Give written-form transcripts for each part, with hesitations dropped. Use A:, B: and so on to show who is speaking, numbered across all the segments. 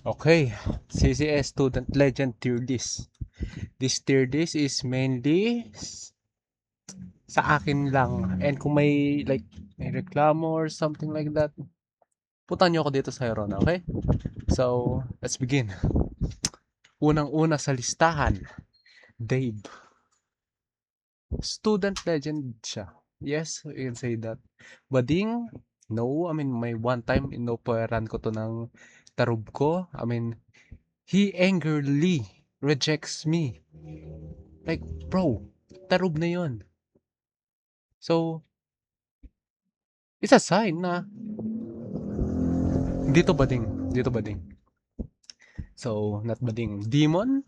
A: Okay, CCS Student Legend tier list. This tier list is mainly sa akin lang. And kung may reklamo or something like that, putan nyo ako dito sa Herona, okay? So, let's begin. Unang-una sa listahan, Dave. Student legend siya. Yes, you can say that. Bading, no. I mean, may one time inoperan ko to ng tarub ko. I mean, he angrily rejects me. Like, bro, tarub na yon. So, it's a sign na dito bading. Dito bading. So, not bading. Demon?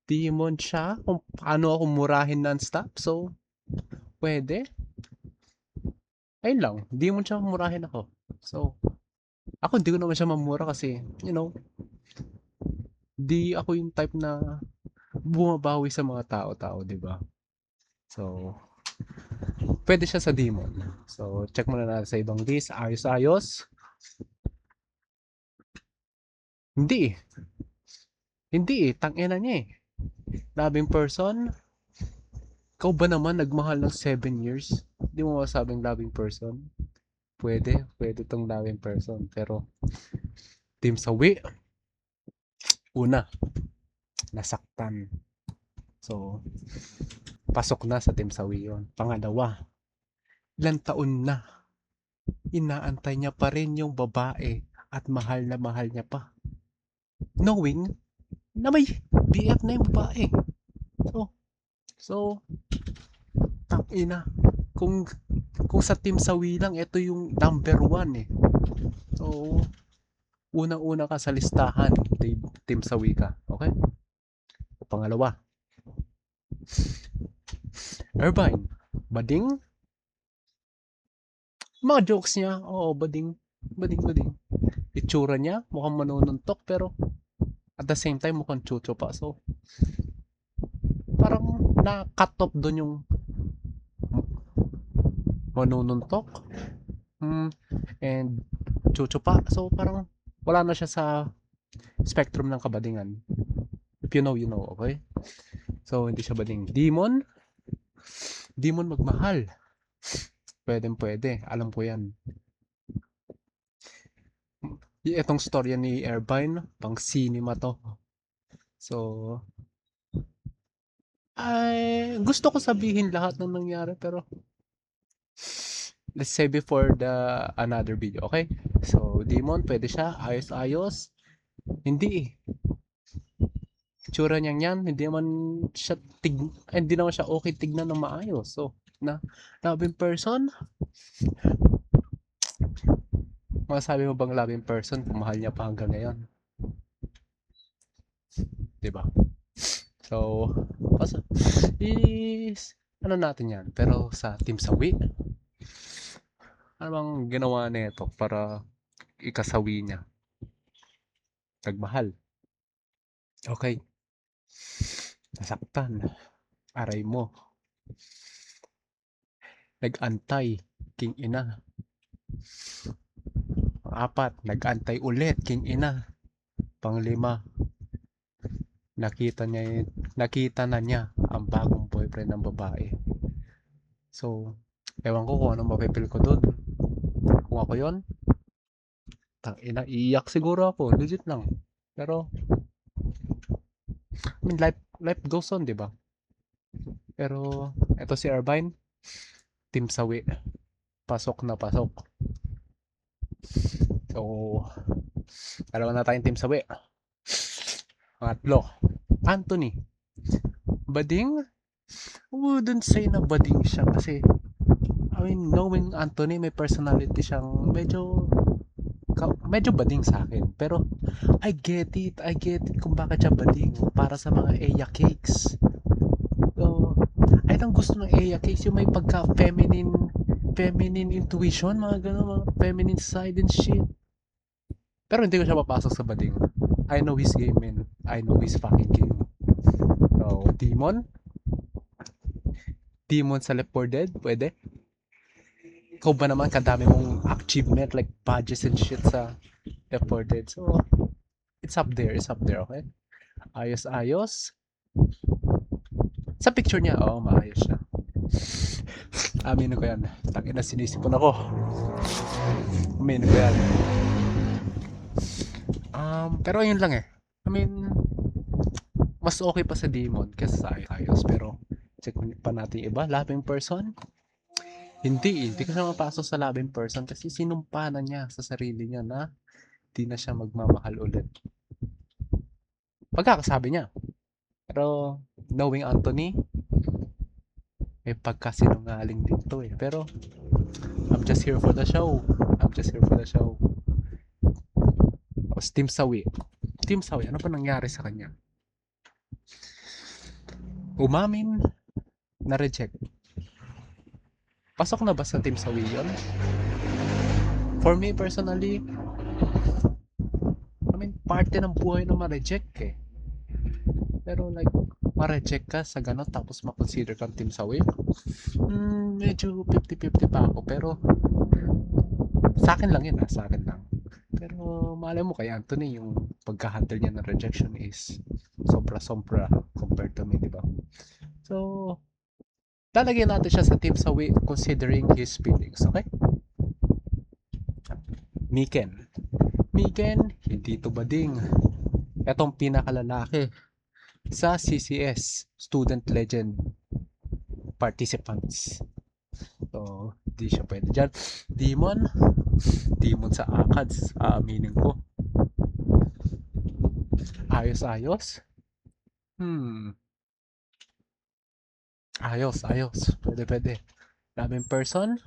A: Demon siya kung paano ako murahin non-stop. So, pwede. Ayun lang. Demon siya kung murahin ako. So, ako hindi ko naman siya mamura kasi, di ako yung type na bumabawi sa mga tao-tao, di ba? So, pwede siya sa demon. So, check muna natin sa ibang list. Ayos-ayos. Hindi eh. Hindi eh. Tangina niya eh. Labing person. Ikaw ba naman nagmahal ng 7 years? Hindi mo masabing labing person? Pwede. Pwede tong labing person. Pero, team sawi. Una, nasaktan. So, pasok na sa team sawi yun. Pangalawa, ilang taon na inaantay niya pa rin yung babae at mahal na mahal niya pa. Knowing na may BF na yung babae. So, so, tangina. Kung, kung sa team sawi lang, ito yung number one eh. So, unang-una ka sa listahan, team sawi ka. Okay? Pangalawa, Irvine. Bading? Mga jokes niya, oo, bading. Bading, bading. Itsura niya, mukhang manununtok, pero at the same time, mukhang chucho pa. So, parang na-cut off doon yung manununtok. And chucho pa. So, parang wala na siya sa spectrum ng kabadingan. If you know, you know, okay? So, hindi siya bading. Demon? Demon magmahal. Pwede, pwede. Alam ko yan. Itong storya ni Irvine, pang cinema to. So, ay, gusto ko sabihin lahat ng nangyari pero let's say before the another video, okay? So, Demon, pwede siya. Ayos-ayos. Hindi eh. Tsura niyang yan, hindi naman siya okay tignan ng maayos. So, loving person, masasabi mo bang loving person kung mahal niya pa hanggang ngayon? 'Di ba? So, is ano natin yan. Pero sa Team Sawi, ano bang ginawa nito para ikasawi niya? Nagmahal. Okay. Nasaktan. Aray mo. Nag-antay. King ina. Pang-apat, nag-antay ulit. King ina. Pang-lima, nakita na niya ang bagong boyfriend ng babae. So, ewan ko kung anong mapipil ko doon. Kung ako yon, tangina, iiyak siguro ako. Legit lang. Pero, I mean, life goes on, di ba? Pero, eto si Irvine, team sawi. Pasok na pasok. So, dalawa na tayong team sawi. Pangatlo, Anthony. Bading? Wouldn't say na bading siya kasi I mean, knowing Anthony, may personality siyang medyo bading sa akin. Pero, I get it kung bakit siya bading. Para sa mga Eya cakes. So, ay ang gusto ng Eya cakes, yung may feminine intuition, mga gano'n, mga feminine side and shit. Pero hindi ko siya papasok sa bading. I know his game, man. I know his fucking game. So, Demon sa Left 4 Dead, pwede. Ikaw ba naman kadami mong achievement like badges and shit sa Left 4 Dead. So, It's up there, okay? Ayos-ayos. Sa picture niya, oo, maayos siya. Aminin ko yan. Tangina, sinisipon ako. Aminin ko yan. Pero yun lang eh. I mean, mas okay pa sa Demon kaysa sa ayos. Pero, check pa natin yung iba. Loving person? Hindi ko siya mapasok sa loving person kasi sinumpa na niya sa sarili niya na di na siya magmamahal ulit. Pagkakasabi niya. Pero, knowing Anthony, may pagkasinungaling din to eh. Pero, I'm just here for the show. Tapos, Team Sawi, ano pa nangyari sa kanya? Umamin na reject. Pasok na ba sa Team Sawi yun? For me personally, I mean, parte ng buhay na ma-reject eh. Pero like, ma-reject ka sa ganun tapos ma-consider kang Team Sawi, medyo 50-50 pa ako. Pero, sa akin lang yun sa akin lang. Pero, malay mo kay Anthony, yung pagka-handle niya ng rejection is sobra-sobra compared to me, di ba? So, lalagyan natin siya sa Team Sawi considering his feelings, okay? Miken, hindi to bading. Etong pinakalalaki sa CCS, Student Legend participants. So, di siya pwede dyan. Demon sa ACADS, aaminin ko. Ayos. Ayos. Pwede. Daming person.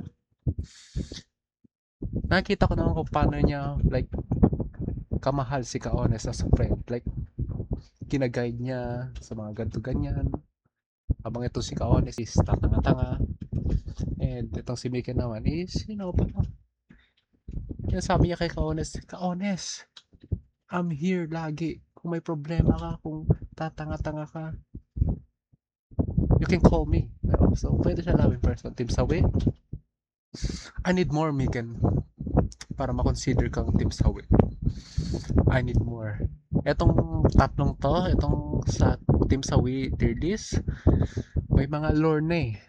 A: Nakita ko naman kung paano niya, like, kamahal si Kaones as a friend. Like, kinaguide niya sa mga ganto-ganyan. Habang ito si Kaones is tatanga-tanga. And itong si Mika naman is, parang, yung sabi niya kay Kaones, I'm here lagi. Kung may problema ka, kung tatanga-tanga ka, you can call me. So, pwede siya loving person. Team Sawi, I need more, Miken, para ma-consider kang Team Sawi. I need more. Etong tatlong to, etong sa Team Sawi tier list, may mga lore na eh.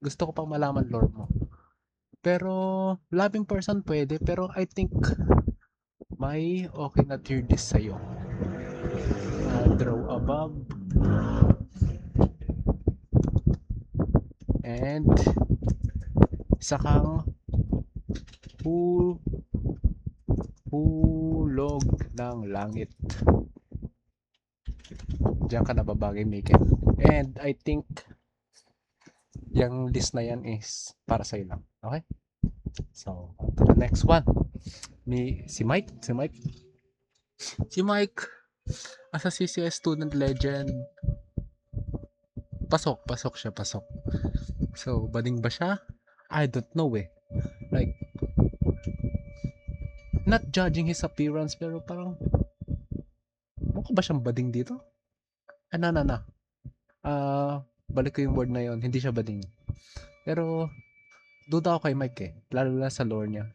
A: Gusto ko pang malaman lore mo. Pero, loving person pwede, pero I think may okay na tier list sa'yo. Draw above. And, isa kang hulog ng langit. Diyan ka nababagay, Miken. And I think yung list na yan is para sa'yo lang. Okay? So, on to the next one. Si Mike, as a CCS Student Legend, pasok siya. So, bading ba siya? I don't know eh. Like, not judging his appearance, pero parang, mukha ba siyang bading dito? Balik ko yung word na yon, hindi siya bading. Pero, duda ako kay Mike eh, lalo na sa lore niya.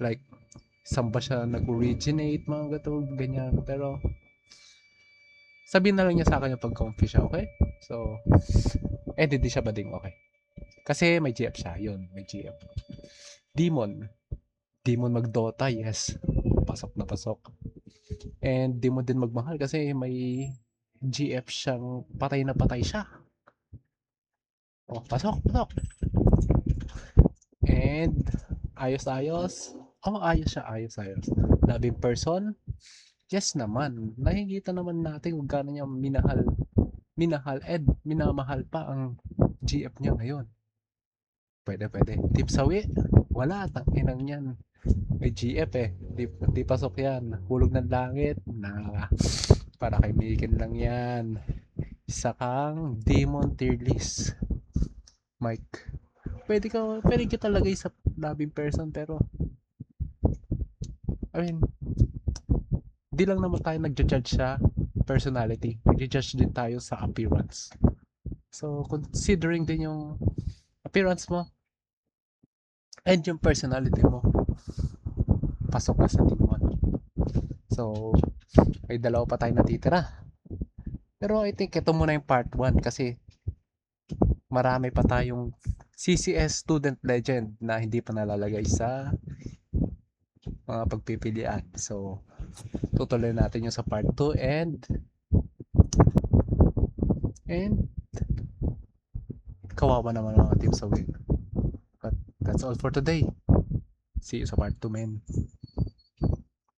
A: Like, saan ba siya nag-originate, mga ganyan. Pero, sabihin na lang niya sa akin yung pag-comfy siya, okay? So, hindi siya bading, okay? Kasi may GF siya, yun, may GF. Demon mag-Dota, yes. Pasok na pasok. And Demon din magmahal kasi may GF siyang patay na patay siya. Oh, pasok. And ayos. Oh, ayos siya. Loving person? Yes naman. Nakikita naman natin kung gaano niya minamahal pa ang GF niya ngayon. Pwede. Team Sawi? Wala, tanginang yan. May GF eh. Di pasok yan. Hulog ng langit. Para kay Miken lang yan. Isa kang Demon tier list. Mike. Pwede kita lagay sa loving person, pero I mean, di lang naman tayo nagja-judge sa personality. Nagja-judge din tayo sa appearance. So, considering din yung appearance mo and yung personality mo, pasok ka sa team 1. So, may dalawa pa tayo natitira. Pero I think ito muna yung part 1 kasi marami pa tayong CCS student legend na hindi pa nalalagay sa mga pagpipilian. So, tutuloy natin yung sa part 2 and kawawa naman ang team sa win. But that's all for today. See you sa part 2, men.